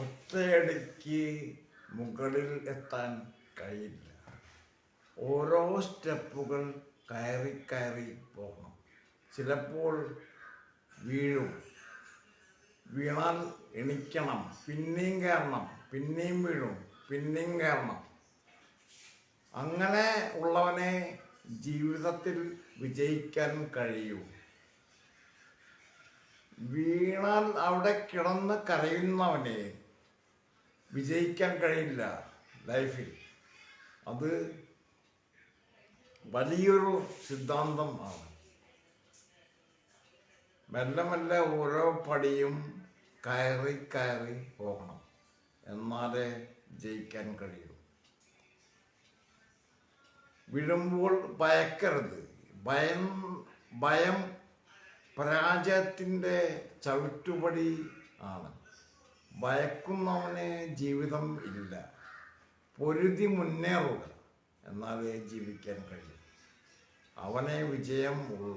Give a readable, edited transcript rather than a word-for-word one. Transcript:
ഒറ്റയടിക്ക് മുകളിൽ എത്താൻ കഴിയില്ല. ഓരോ സ്റ്റെപ്പുകൾ കയറി കയറി പോകണം. ചിലപ്പോൾ വീഴും. വീണാൽ എണിക്കണം, പിന്നെയും കയറണം, പിന്നെയും വീഴും, പിന്നെയും കയറണം. അങ്ങനെ ഉള്ളവനെ ജീവിതത്തിൽ വിജയിക്കാൻ കഴിയൂ. വീണാൽ അവിടെ കിടന്ന് കരയുന്നവനെ വിജയിക്കാൻ കഴിയില്ല ലൈഫിൽ. അത് വലിയൊരു സിദ്ധാന്തമാണ്. മെല്ലെ മെല്ലെ ഓരോ പടിയും കയറി കയറി പോകണം, എന്നാലേ ജയിക്കാൻ കഴിയൂ. വീഴുമ്പോൾ ഭയക്കരുത്. ഭയം പരാജയത്തിൻ്റെ ചവിട്ടുപടി ആണ്. ഭയക്കുന്നവന് ജീവിതം ഇല്ല. പൊരുതി മുന്നേറുക, എന്നാലേ ജീവിക്കാൻ കഴിയും. അവനെ വിജയം ഉള്ളൂ.